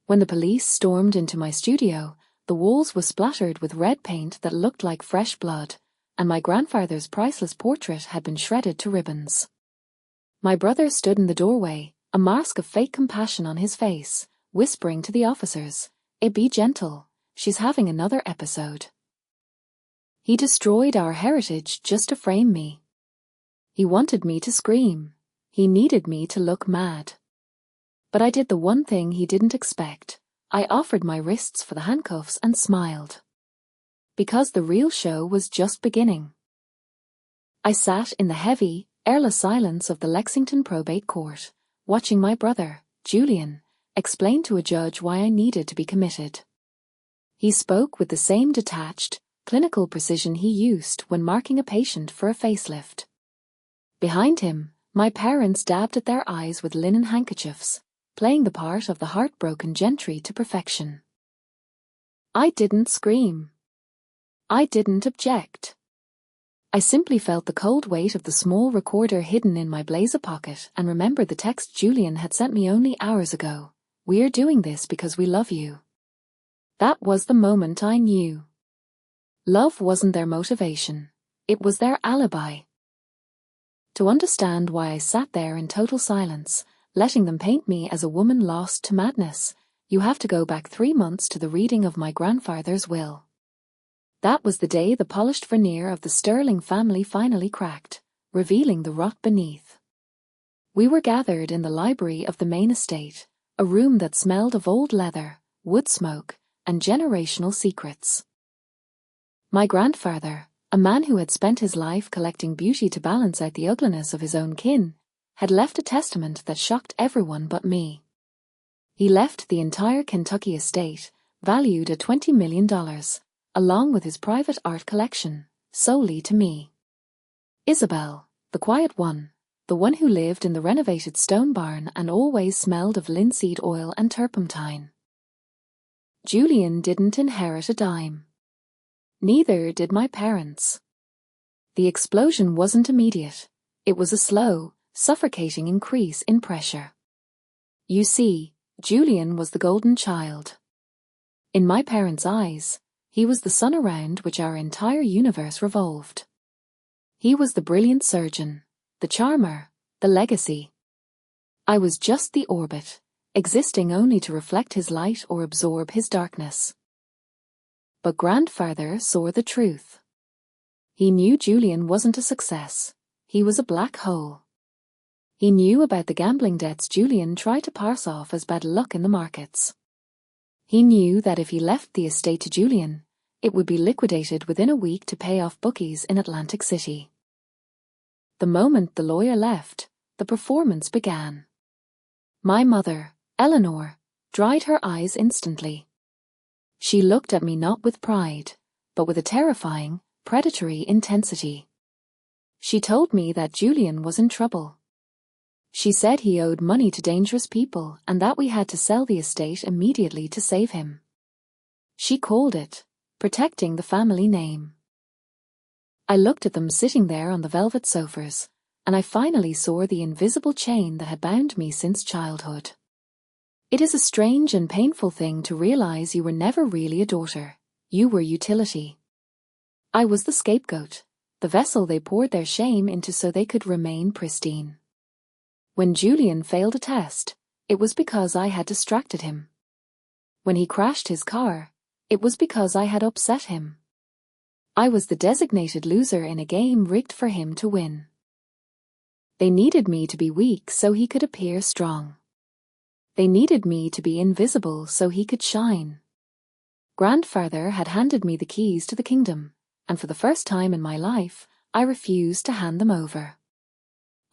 When the police stormed into my studio, the walls were splattered with red paint that looked like fresh blood, and my grandfather's priceless portrait had been shredded to ribbons. My brother stood in the doorway, a mask of fake compassion on his face, whispering to the officers, "Be gentle, she's having another episode." He destroyed our heritage just to frame me. He wanted me to scream. He needed me to look mad. But I did the one thing he didn't expect. I offered my wrists for the handcuffs and smiled. Because the real show was just beginning. I sat in the heavy, airless silence of the Lexington probate court, watching my brother, Julian, explain to a judge why I needed to be committed. He spoke with the same detached, clinical precision he used when marking a patient for a facelift. Behind him, my parents dabbed at their eyes with linen handkerchiefs, playing the part of the heartbroken gentry to perfection. I didn't scream. I didn't object. I simply felt the cold weight of the small recorder hidden in my blazer pocket and remembered the text Julian had sent me only hours ago. "We're doing this because we love you." That was the moment I knew. Love wasn't their motivation. It was their alibi. To understand why I sat there in total silence, letting them paint me as a woman lost to madness, you have to go back 3 months to the reading of my grandfather's will. That was the day the polished veneer of the Sterling family finally cracked, revealing the rot beneath. We were gathered in the library of the main estate, a room that smelled of old leather, wood smoke, and generational secrets. My grandfather, a man who had spent his life collecting beauty to balance out the ugliness of his own kin, had left a testament that shocked everyone but me. He left the entire Kentucky estate, valued at $20 million, along with his private art collection, solely to me. Isabel, the quiet one, the one who lived in the renovated stone barn and always smelled of linseed oil and turpentine. Julian didn't inherit a dime. Neither did my parents. The explosion wasn't immediate. It was a slow, suffocating increase in pressure. You see, Julian was the golden child. In my parents' eyes, he was the sun around which our entire universe revolved. He was the brilliant surgeon, the charmer, the legacy. I was just the orbit, existing only to reflect his light or absorb his darkness. But grandfather saw the truth. He knew Julian wasn't a success. He was a black hole. He knew about the gambling debts Julian tried to pass off as bad luck in the markets. He knew that if he left the estate to Julian, it would be liquidated within a week to pay off bookies in Atlantic City. The moment the lawyer left, the performance began. My mother, Eleanor, dried her eyes instantly. She looked at me not with pride, but with a terrifying, predatory intensity. She told me that Julian was in trouble. She said he owed money to dangerous people and that we had to sell the estate immediately to save him. She called it protecting the family name. I looked at them sitting there on the velvet sofas, and I finally saw the invisible chain that had bound me since childhood. It is a strange and painful thing to realize you were never really a daughter. You were utility. I was the scapegoat, the vessel they poured their shame into so they could remain pristine. When Julian failed a test, it was because I had distracted him. When he crashed his car, it was because I had upset him. I was the designated loser in a game rigged for him to win. They needed me to be weak so he could appear strong. They needed me to be invisible so he could shine. Grandfather had handed me the keys to the kingdom, and for the first time in my life, I refused to hand them over.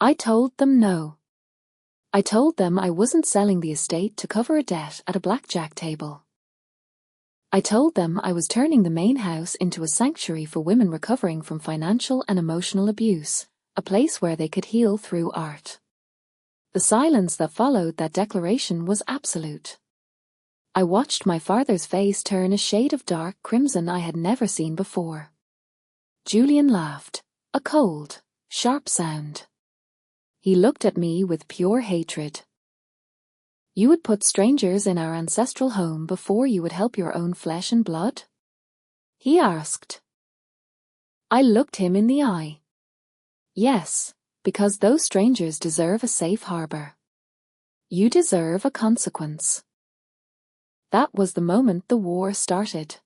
I told them no. I told them I wasn't selling the estate to cover a debt at a blackjack table. I told them I was turning the main house into a sanctuary for women recovering from financial and emotional abuse, a place where they could heal through art. The silence that followed that declaration was absolute. I watched my father's face turn a shade of dark crimson I had never seen before. Julian laughed, a cold, sharp sound. He looked at me with pure hatred. You would put strangers in our ancestral home before you would help your own flesh and blood? He asked. I looked him in the eye. Yes, because those strangers deserve a safe harbor. You deserve a consequence. That was the moment the war started.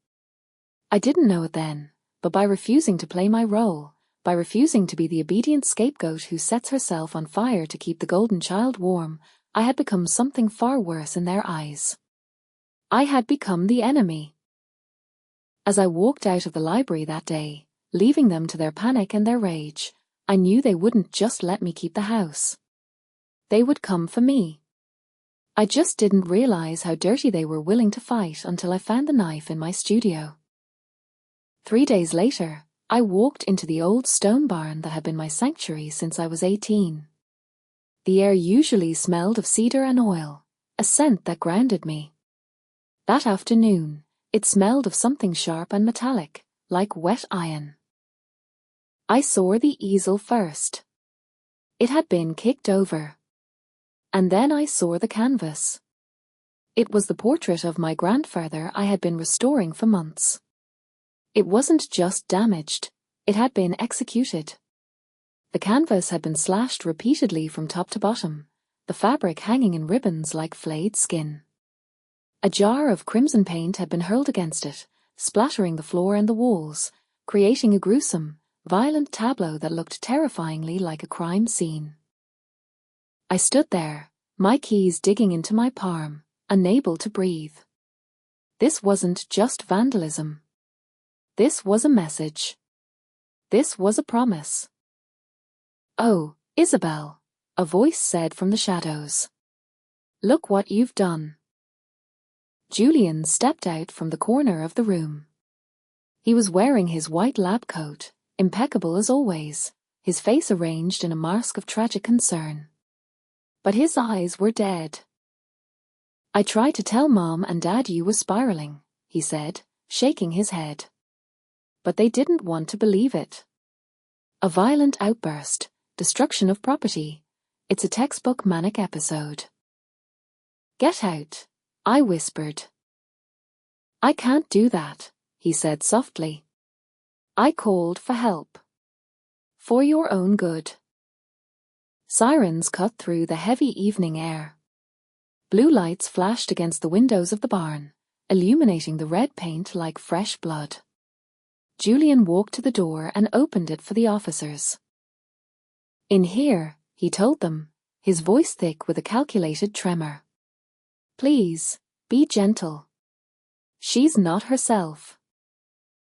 I didn't know it then, but by refusing to play my role, by refusing to be the obedient scapegoat who sets herself on fire to keep the golden child warm, I had become something far worse in their eyes. I had become the enemy. As I walked out of the library that day, leaving them to their panic and their rage, I knew they wouldn't just let me keep the house. They would come for me. I just didn't realize how dirty they were willing to fight until I found the knife in my studio. 3 days later, I walked into the old stone barn that had been my sanctuary since I was 18. The air usually smelled of cedar and oil, a scent that grounded me. That afternoon, it smelled of something sharp and metallic, like wet iron. I saw the easel first. It had been kicked over. And then I saw the canvas. It was the portrait of my grandfather I had been restoring for months. It wasn't just damaged, it had been executed. The canvas had been slashed repeatedly from top to bottom, the fabric hanging in ribbons like flayed skin. A jar of crimson paint had been hurled against it, splattering the floor and the walls, creating a gruesome, violent tableau that looked terrifyingly like a crime scene. I stood there, my keys digging into my palm, unable to breathe. This wasn't just vandalism. This was a message. This was a promise. Oh, Isabel, a voice said from the shadows. Look what you've done. Julian stepped out from the corner of the room. He was wearing his white lab coat, impeccable as always, his face arranged in a mask of tragic concern. But his eyes were dead. I tried to tell Mom and Dad you were spiraling, he said, shaking his head. But they didn't want to believe it. A violent outburst, destruction of property. It's a textbook manic episode. Get out, I whispered. I can't do that, he said softly. I called for help. For your own good. Sirens cut through the heavy evening air. Blue lights flashed against the windows of the barn, illuminating the red paint like fresh blood. Julian walked to the door and opened it for the officers. In here, he told them, his voice thick with a calculated tremor. Please, be gentle. She's not herself.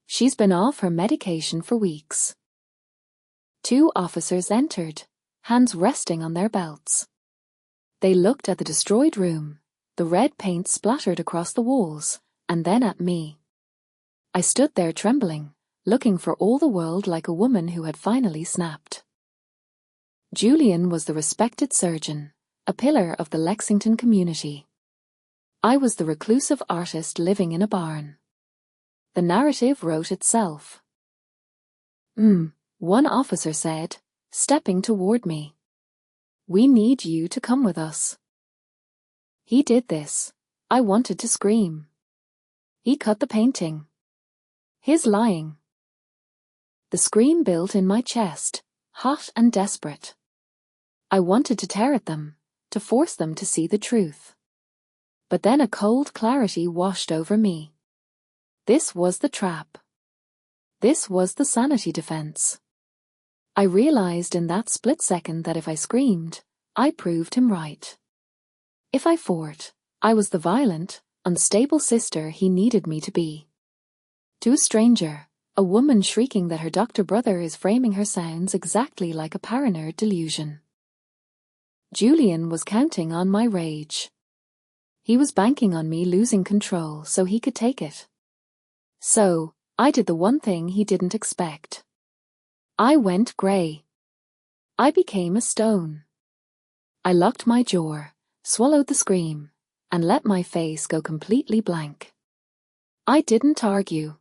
She's been off her medication for weeks. 2 officers entered, hands resting on their belts. They looked at the destroyed room, the red paint splattered across the walls, and then at me. I stood there trembling, looking for all the world like a woman who had finally snapped. Julian was the respected surgeon, a pillar of the Lexington community. I was the reclusive artist living in a barn. The narrative wrote itself. One officer said, stepping toward me. We need you to come with us. He did this. I wanted to scream. He cut the painting. His lying. The scream built in my chest, hot and desperate. I wanted to tear at them, to force them to see the truth. But then a cold clarity washed over me. This was the trap. This was the sanity defense. I realized in that split second that if I screamed, I proved him right. If I fought, I was the violent, unstable sister he needed me to be. To a stranger, a woman shrieking that her doctor brother is framing her sounds exactly like a paranoid delusion. Julian was counting on my rage. He was banking on me losing control so he could take it. So, I did the one thing he didn't expect. I went grey. I became a stone. I locked my jaw, swallowed the scream, and let my face go completely blank. I didn't argue.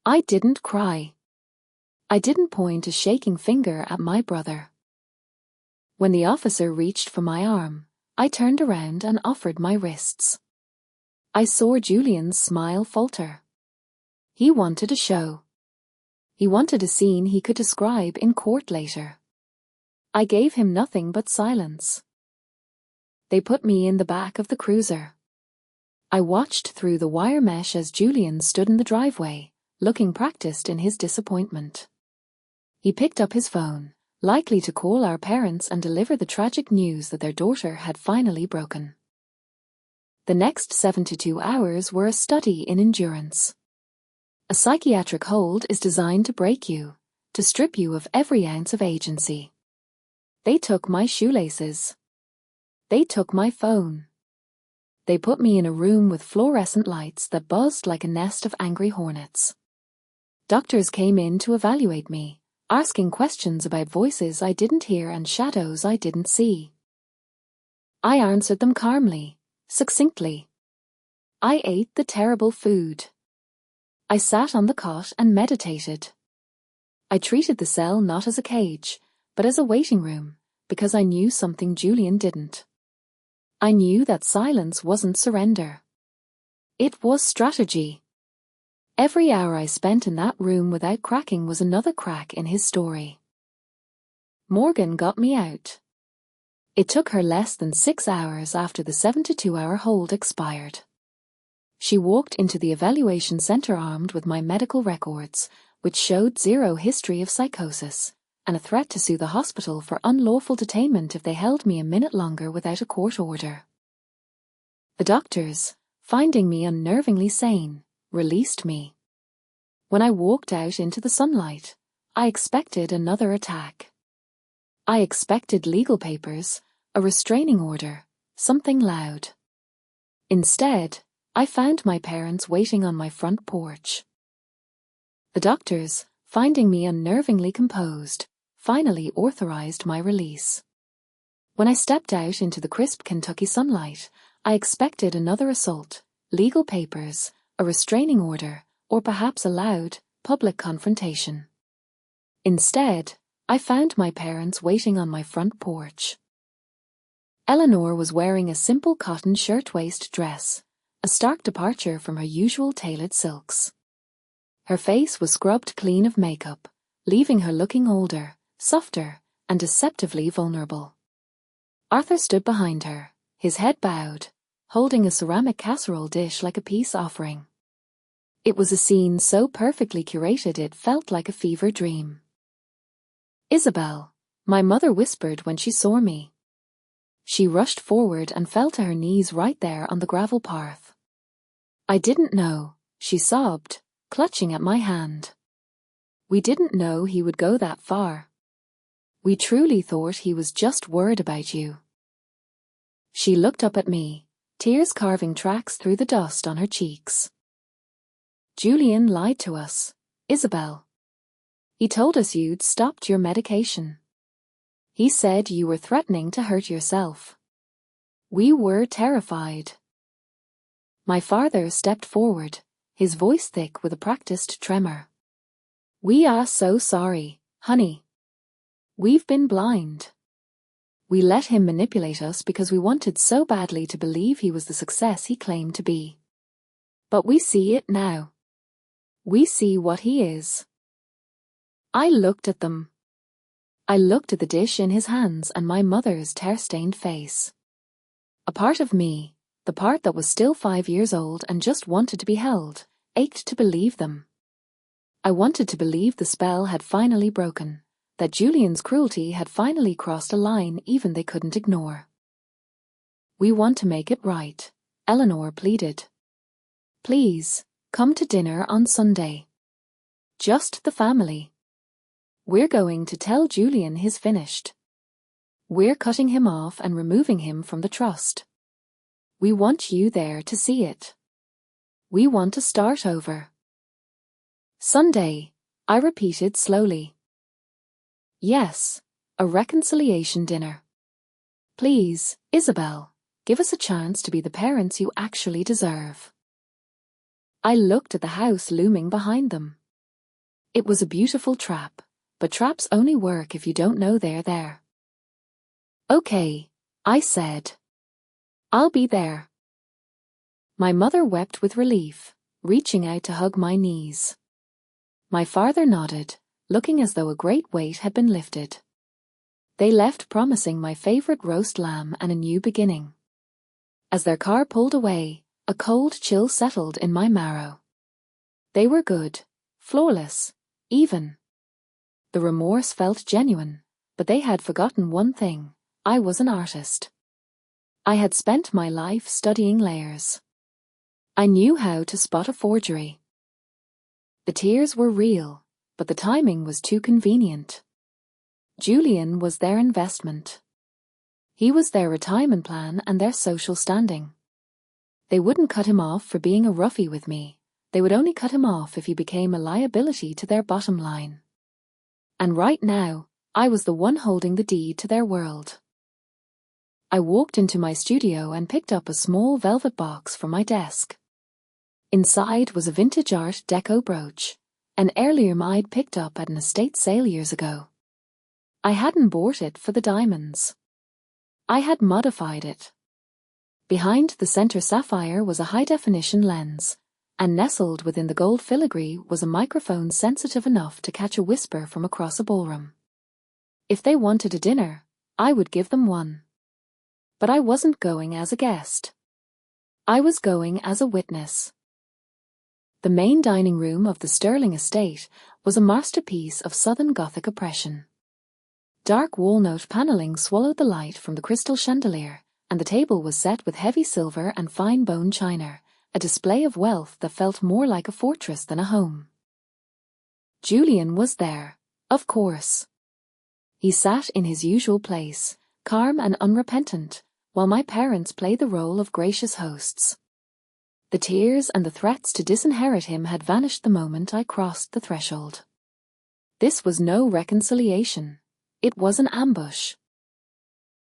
I didn't cry. I didn't point a shaking finger at my brother. When the officer reached for my arm, I turned around and offered my wrists. I saw Julian's smile falter. He wanted a show. He wanted a scene he could describe in court later. I gave him nothing but silence. They put me in the back of the cruiser. I watched through the wire mesh as Julian stood in the driveway, looking practiced in his disappointment. He picked up his phone, likely to call our parents and deliver the tragic news that their daughter had finally broken. The next 72 hours were a study in endurance. A psychiatric hold is designed to break you, to strip you of every ounce of agency. They took my shoelaces. They took my phone. They put me in a room with fluorescent lights that buzzed like a nest of angry hornets. Doctors came in to evaluate me, asking questions about voices I didn't hear and shadows I didn't see. I answered them calmly, succinctly. I ate the terrible food. I sat on the cot and meditated. I treated the cell not as a cage, but as a waiting room, because I knew something Julian didn't. I knew that silence wasn't surrender. It was strategy. Every hour I spent in that room without cracking was another crack in his story. Morgan got me out. It took her less than 6 hours after the 72-hour hold expired. She walked into the evaluation center armed with my medical records, which showed zero history of psychosis, and a threat to sue the hospital for unlawful detainment if they held me a minute longer without a court order. The doctors, finding me unnervingly sane, released me. When I walked out into the sunlight, I expected another attack. I expected legal papers, a restraining order, something loud. Instead, I found my parents waiting on my front porch. The doctors, finding me unnervingly composed, finally authorized my release. When I stepped out into the crisp Kentucky sunlight, I expected another assault, legal papers, a restraining order, or perhaps a loud, public confrontation. Instead, I found my parents waiting on my front porch. Eleanor was wearing a simple cotton shirtwaist dress, a stark departure from her usual tailored silks. Her face was scrubbed clean of makeup, leaving her looking older, softer, and deceptively vulnerable. Arthur stood behind her, his head bowed, holding a ceramic casserole dish like a peace offering. It was a scene so perfectly curated it felt like a fever dream. "Isabel," my mother whispered when she saw me. She rushed forward and fell to her knees right there on the gravel path. "I didn't know," she sobbed, clutching at my hand. "We didn't know he would go that far. We truly thought he was just worried about you." She looked up at me, tears carving tracks through the dust on her cheeks. "Julian lied to us, Isabel. He told us you'd stopped your medication. He said you were threatening to hurt yourself. We were terrified." My father stepped forward, his voice thick with a practiced tremor. "We are so sorry, honey. We've been blind. We let him manipulate us because we wanted so badly to believe he was the success he claimed to be. But we see it now. We see what he is." I looked at them. I looked at the dish in his hands and my mother's tear-stained face. A part of me, the part that was still 5 years old and just wanted to be held, ached to believe them. I wanted to believe the spell had finally broken, that Julian's cruelty had finally crossed a line even they couldn't ignore. "We want to make it right," Eleanor pleaded. "Please, come to dinner on Sunday. Just the family. We're going to tell Julian he's finished. We're cutting him off and removing him from the trust. We want you there to see it. We want to start over." "Sunday," I repeated slowly. "Yes, a reconciliation dinner. Please, Isabel, give us a chance to be the parents you actually deserve." I looked at the house looming behind them. It was a beautiful trap, but traps only work if you don't know they're there. "Okay," I said. I'll be there. My mother wept with relief, reaching out to hug my knees. My father nodded, looking as though a great weight had been lifted. They left promising my favorite roast lamb and a new beginning. As their car pulled away, a cold chill settled in my marrow. They were good, flawless, even. The remorse felt genuine, but they had forgotten one thing: I was an artist. I had spent my life studying layers. I knew how to spot a forgery. The tears were real, but the timing was too convenient. Julian was their investment. He was their retirement plan and their social standing. They wouldn't cut him off for being a roughie with me. They would only cut him off if he became a liability to their bottom line. And right now, I was the one holding the deed to their world. I walked into my studio and picked up a small velvet box from my desk. Inside was a vintage Art Deco brooch, an heirloom I'd picked up at an estate sale years ago. I hadn't bought it for the diamonds. I had modified it. Behind the center sapphire was a high-definition lens, and nestled within the gold filigree was a microphone sensitive enough to catch a whisper from across a ballroom. If they wanted a dinner, I would give them one. But I wasn't going as a guest. I was going as a witness. The main dining room of the Sterling estate was a masterpiece of Southern Gothic oppression. Dark walnut paneling swallowed the light from the crystal chandelier, and the table was set with heavy silver and fine bone china, a display of wealth that felt more like a fortress than a home. Julian was there, of course. He sat in his usual place, calm and unrepentant, while my parents played the role of gracious hosts. The tears and the threats to disinherit him had vanished the moment I crossed the threshold. This was no reconciliation. It was an ambush.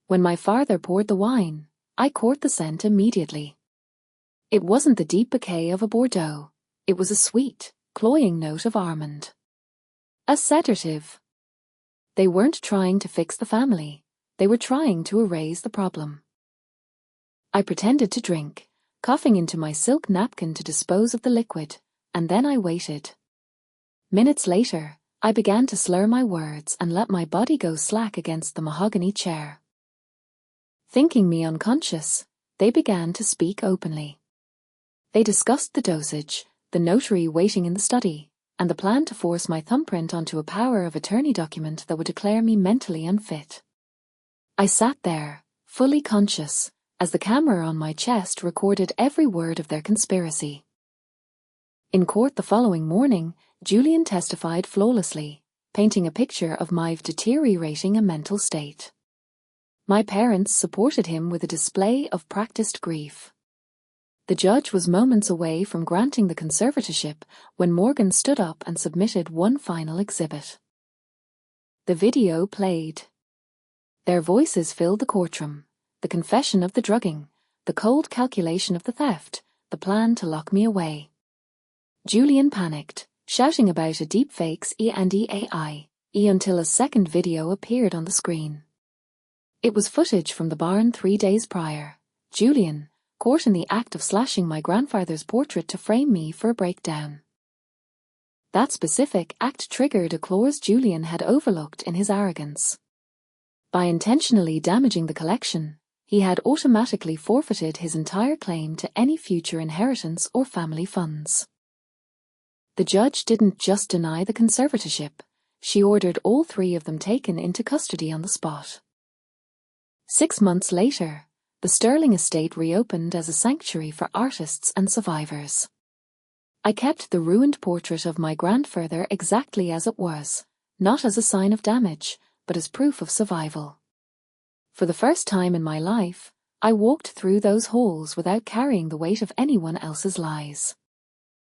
When my father poured the wine, I caught the scent immediately. It wasn't the deep bouquet of a Bordeaux. It was a sweet, cloying note of almond. A sedative. They weren't trying to fix the family. They were trying to erase the problem. I pretended to drink, coughing into my silk napkin to dispose of the liquid, and then I waited. Minutes later, I began to slur my words and let my body go slack against the mahogany chair. Thinking me unconscious, they began to speak openly. They discussed the dosage, the notary waiting in the study, and the plan to force my thumbprint onto a power of attorney document that would declare me mentally unfit. I sat there, fully conscious, as the camera on my chest recorded every word of their conspiracy. In court the following morning, Julian testified flawlessly, painting a picture of my deteriorating mental state. My parents supported him with a display of practiced grief. The judge was moments away from granting the conservatorship when Morgan stood up and submitted one final exhibit. The video played. Their voices filled the courtroom, the confession of the drugging, the cold calculation of the theft, the plan to lock me away. Julian panicked, shouting about a deepfake's AI until a second video appeared on the screen. It was footage from the barn 3 days prior. Julian, caught in the act of slashing my grandfather's portrait to frame me for a breakdown. That specific act triggered a clause Julian had overlooked in his arrogance. By intentionally damaging the collection, he had automatically forfeited his entire claim to any future inheritance or family funds. The judge didn't just deny the conservatorship, she ordered all 3 of them taken into custody on the spot. 6 months later, the Sterling estate reopened as a sanctuary for artists and survivors. I kept the ruined portrait of my grandfather exactly as it was, not as a sign of damage, but as proof of survival. For the first time in my life, I walked through those halls without carrying the weight of anyone else's lies.